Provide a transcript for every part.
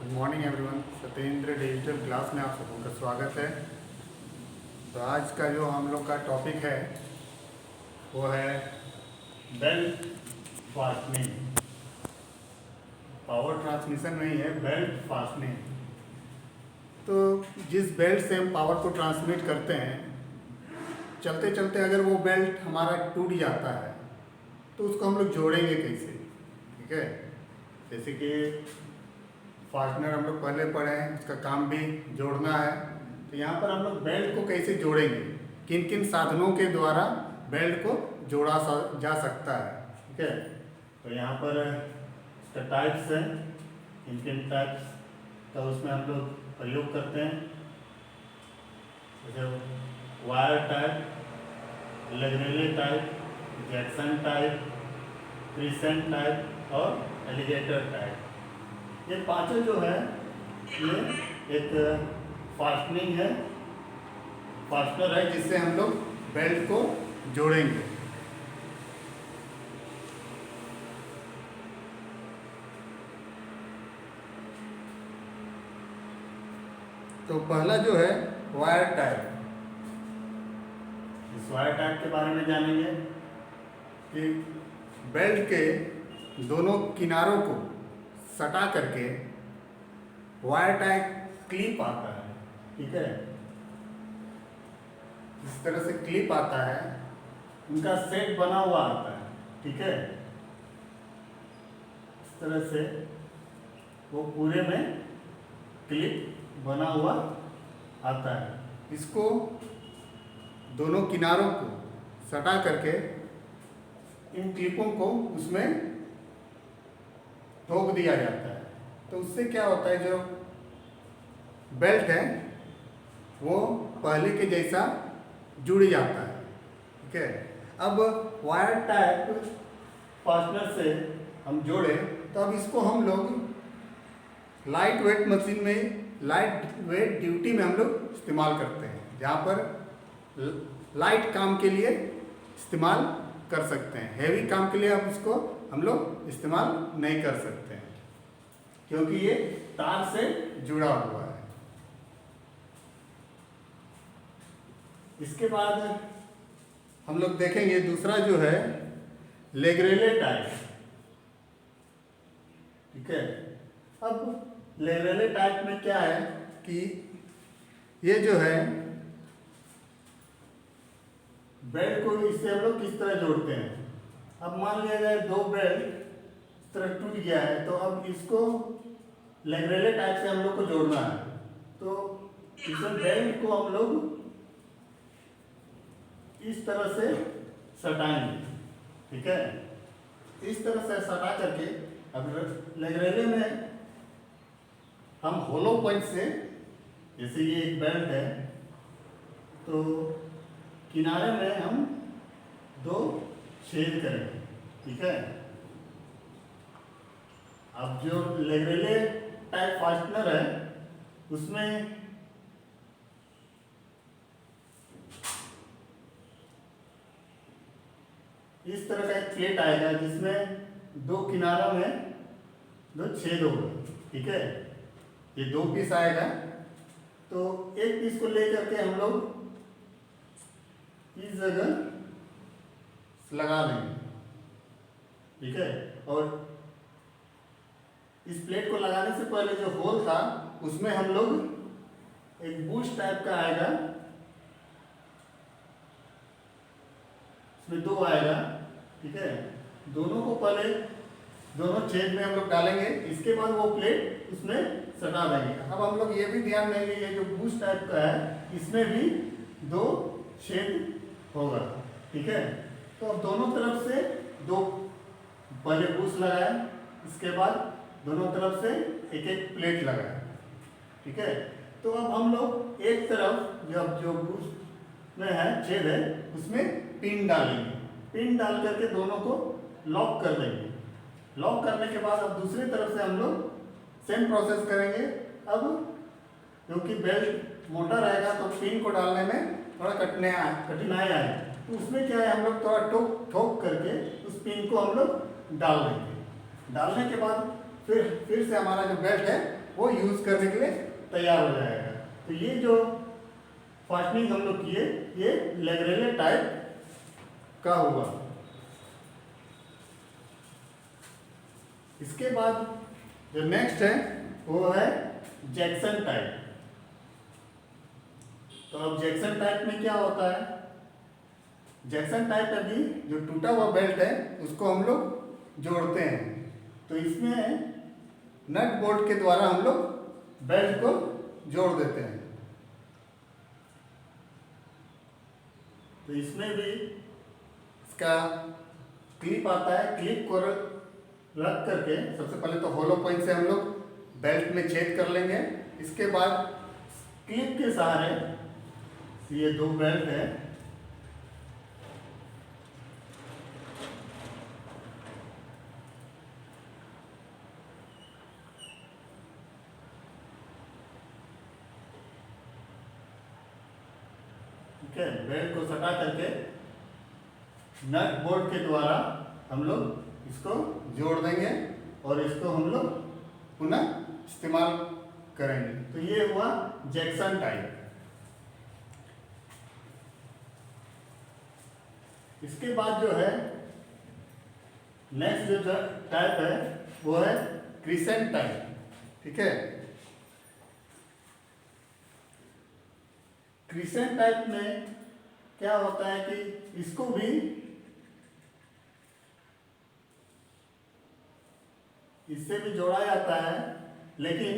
Good morning everyone. Satyendra digital class में आप सबों का स्वागत है। तो आज का जो हम लोग का टॉपिक है वो है बेल्ट फास्टनिंग। पावर ट्रांसमिशन नहीं है, बेल्ट फास्टनिंग। तो जिस बेल्ट से हम पावर को ट्रांसमिट करते हैं, चलते चलते अगर वो बेल्ट हमारा टूट जाता है तो उसको हम लोग जोड़ेंगे कैसे? ठीक है, जैसे कि फास्टनर हम लोग पहले पढ़े हैं, उसका काम भी जोड़ना है। तो यहाँ पर हम लोग बेल्ट को कैसे जोड़ेंगे, किन किन साधनों के द्वारा बेल्ट को जोड़ा जा सकता है। ठीक है, तो यहाँ पर इसका टाइप्स है, किन किन टाइप्स का उसमें हम लोग प्रयोग करते हैं। जैसे wire type, Legrelle type, Jackson type, crescent type और एलिगेटर टाइप। ये पांचों जो है ये एक फास्टनिंग है, फास्टनर है जिससे हम लोग बेल्ट को जोड़ेंगे। तो पहला जो है वायर टाइप। इस वायर टाइप के बारे में जानेंगे कि बेल्ट के दोनों किनारों को सटा करके वायर टाइप क्लिप आता है। ठीक है, इस तरह से क्लिप आता है, उनका सेट बना हुआ आता है। ठीक है, इस तरह से वो पूरे में क्लिप बना हुआ आता है। इसको दोनों किनारों को सटा करके इन क्लिपों को उसमें ठोक दिया जाता है। तो उससे क्या होता है, जो बेल्ट है वो पहले के जैसा जुड़ जाता है। ठीक है, अब वायर टाइप फास्टनर से हम जोड़े तो अब इसको हम लोग लाइट वेट मशीन में, लाइट वेट ड्यूटी में हम लोग इस्तेमाल करते हैं, जहाँ पर लाइट काम के लिए इस्तेमाल कर सकते हैं। हैवी काम के लिए अब इसको हम लोग इस्तेमाल नहीं कर सकते हैं, क्योंकि ये तार से जुड़ा हुआ है। इसके बाद हम लोग देखेंगे दूसरा जो है लेग्रेले टाइप। ठीक है, अब लेग्रेले टाइप में क्या है कि ये जो है बेल्ट को इससे हम लोग किस तरह जोड़ते हैं। अब मान लिया जाए दो बेल्ट इस तरह टूट गया है, तो अब इसको लेग्रेले टाइप से हम लोग को जोड़ना है। तो इस बेल्ट को हम लोग इस तरह से सटाएंगे। ठीक है, इस तरह से सटा करके अब लेग्रेले में हम होलो पॉइंट से, जैसे ये एक बेल्ट है तो किनारे में हम दो छेद करेंगे। ठीक है, अब जो लेग्रेले टाइप फास्टनर है उसमें इस तरह का एक प्लेट आएगा जिसमें दो किनारों में दो छेद होगा। ठीक है, ये दो पीस आएगा, तो एक पीस को लेकर के हम लोग इस जगह लगा देंगे। ठीक है, और इस प्लेट को लगाने से पहले जो होल था उसमें हम लोग एक बूश टाइप का आएगा, इसमें दो आएगा। ठीक है, दोनों को पहले दोनों छेद में हम लोग डालेंगे, इसके बाद वो प्लेट उसमें सटा देंगे। अब हम लोग ये भी ध्यान देंगे, ये जो बूश टाइप का है इसमें भी दो छेद होगा। ठीक है, तो अब दोनों तरफ से दो, पहले बूश लगाया, इसके बाद दोनों तरफ से एक एक प्लेट लगाया। ठीक है, तो अब हम लोग एक तरफ जो बूश में है छेद है उसमें पिन डालेंगे। पिन डाल करके दोनों को लॉक कर देंगे। लॉक करने के बाद अब दूसरी तरफ से हम लोग सेम प्रोसेस करेंगे। अब क्योंकि बेल्ट मोटा रहेगा तो पिन को डालने में थोड़ा कठिनाई आएगी, तो उसमें क्या है, हम लोग थोड़ा ठोक करके उस पिन को हम लोग डाल देंगे। डालने के बाद फिर से हमारा जो बेल्ट है वो यूज़ करने के लिए तैयार हो जाएगा। तो ये जो फास्टनिंग हम लोग किए ये लेग्रेले टाइप का हुआ। इसके बाद जो नेक्स्ट है वो है जैक्सन टाइप। तो अब जैक्सन टाइप में क्या होता है, जैक्सन टाइप अभी जो टूटा हुआ बेल्ट है उसको हम लोग जोड़ते हैं। तो इसमें नट बोल्ट के द्वारा हम लोग बेल्ट को जोड़ देते हैं। तो इसमें भी इसका क्लिप आता है, क्लिप को रख करके सबसे पहले तो होलो पॉइंट से हम लोग बेल्ट में छेद कर लेंगे। इसके बाद क्लिप के सहारे ये दो बेल्ट है, ठीक है। बेल्ट को सटा करके नट बोल्ट के द्वारा हम लोग इसको जोड़ देंगे और इसको हम लोग पुनः इस्तेमाल करेंगे। तो ये हुआ जैक्सन टाइप। इसके बाद जो है नेक्स्ट जो टाइप है वो है क्रिसेंट टाइप, ठीक है। क्रिसेंट टाइप में क्या होता है कि इसको भी इससे भी जोड़ा जाता है, लेकिन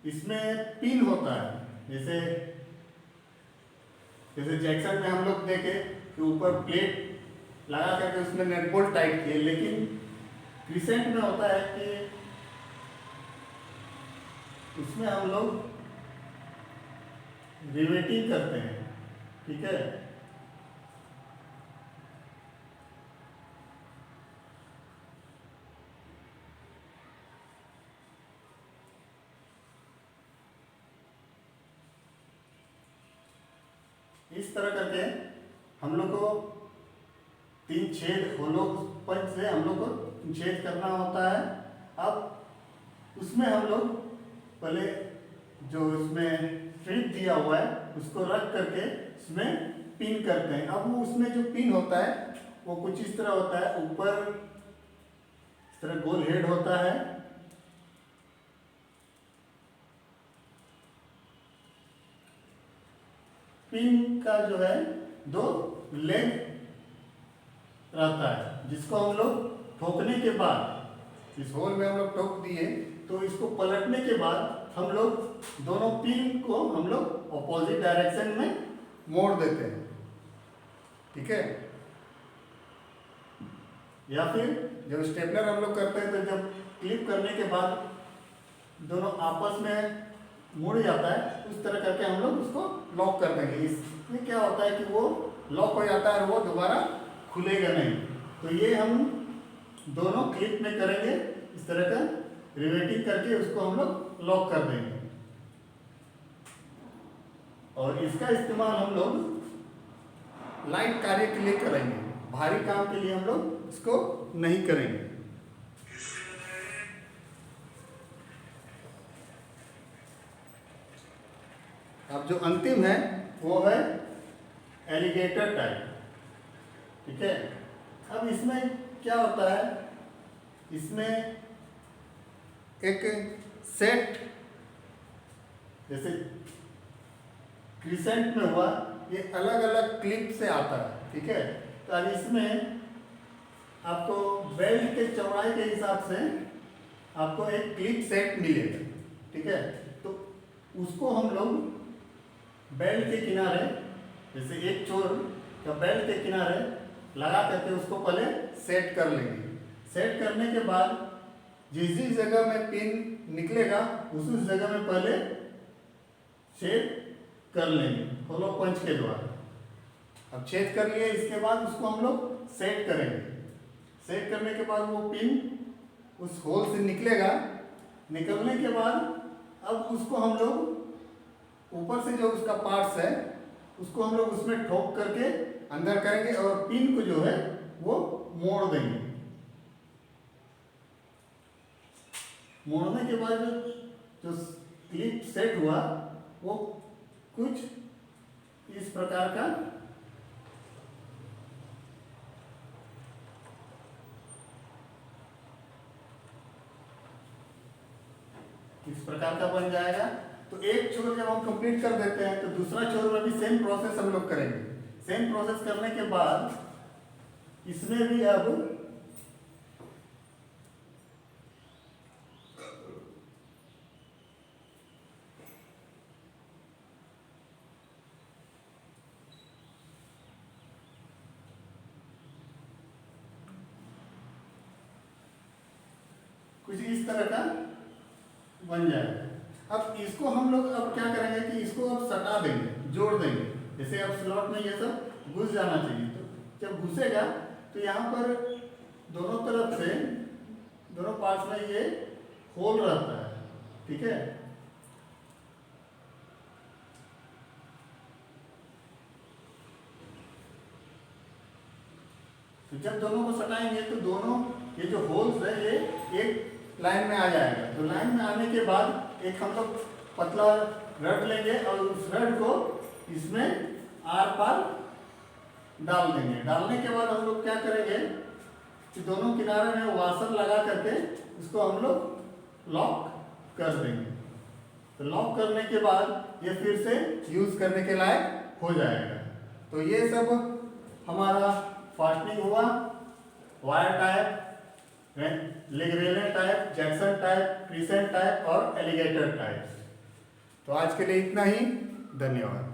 इसमें पिन होता है। जैसे जैक्सन में हम लोग देखे कि ऊपर प्लेट लगा करके उसमें नट बोल्ट टाइट किए, लेकिन क्रिसेंट में होता है कि उसमें हम लोग रिवेटिंग करते हैं, ठीक है। इस तरह करके हम लोग को 3 छेद होलो पंच से हम लोग को छेद करना होता है। अब उसमें हम लोग पहले जो इसमें स्ट्रिप दिया हुआ है उसको रख करके उसमें पिन करते हैं। अब वो उसमें जो पिन होता है वो कुछ इस तरह होता है, ऊपर इस तरह गोल हेड होता है, पिन का जो है 2 लेग रहता है, जिसको हम लोग ठोकने के बाद इस होल में हम लोग ठोक दिए तो इसको पलटने के बाद हम लोग दोनों पिन को हम लोग ऑपोजिट डायरेक्शन में मोड़ देते हैं, ठीक है। या फिर जब स्टेपलर हम लोग करते हैं तो जब क्लिप करने के बाद दोनों आपस में मुड़ जाता है, उस तरह करके हम लोग उसको लॉक कर देंगे। इसमें क्या होता है कि वो लॉक हो जाता है और वो दोबारा खुलेगा नहीं। तो ये हम दोनों क्लिप में करेंगे, इस तरह का रिवेटिंग करके उसको हम लोग लॉक कर देंगे। और इसका इस्तेमाल हम लोग लाइट कार्य के लिए करेंगे, भारी काम के लिए हम लोग इसको नहीं करेंगे। अब जो अंतिम है वो है एलिगेटर टाइप, ठीक है। अब इसमें क्या होता है, इसमें एक सेट जैसे क्रिसेंट में हुआ, ये अलग अलग क्लिप से आता है, ठीक है। तो अब इसमें आपको बेल्ट के चौड़ाई के हिसाब से आपको एक क्लिप सेट मिलेगा, ठीक है। तो उसको हम लोग बेल्ट के किनारे, जैसे एक छोर का बेल्ट के किनारे लगा करके उसको पहले सेट कर लेंगे। सेट करने के बाद जिस जिस जगह में पिन निकलेगा उस जगह में पहले छेद कर लेंगे होलो पंच के द्वारा। अब छेद कर लिए, इसके बाद उसको हम लोग सेट करेंगे। सेट करने के बाद वो पिन उस होल से निकलेगा। निकलने के बाद अब उसको हम लोग ऊपर से जो उसका पार्ट्स है उसको हम लोग उसमें ठोक करके अंदर करेंगे और पिन को जो है वो मोड़ देंगे। मोड़ने के बाद जो क्लिप सेट हुआ वो कुछ इस प्रकार का बन जाएगा। तो एक छोर जब हम कंप्लीट कर देते हैं तो दूसरा छोर में भी सेम प्रोसेस हम लोग करेंगे। सेम प्रोसेस करने के बाद इसमें भी अब कुछ इस तरह का बन जाएगा। अब इसको हम लोग अब क्या करेंगे कि इसको अब सटा देंगे, जोड़ देंगे। जैसे अब स्लॉट में ये सब घुस जाना चाहिए, तो जब घुसेगा तो यहाँ पर दोनों तरफ से दोनों पार्ट्स में ये होल रहता है, ठीक है। तो जब दोनों को सटाएंगे तो दोनों ये जो होल्स है ये एक लाइन में आ जाएगा। तो लाइन में आने के बाद एक हम लोग पतला रड लेंगे और उस रड को इसमें आर पार डाल देंगे। डालने के बाद हम लोग क्या करेंगे कि दोनों किनारे में वाशर लगा करके इसको हम लोग लॉक कर देंगे। तो लॉक करने के बाद ये फिर से यूज करने के लायक हो जाएगा। तो ये सब हमारा फास्टनिंग हुआ, wire type, Legrelle type, Jackson type, crescent type और एलिगेटर टाइप। तो आज के लिए इतना ही, धन्यवाद।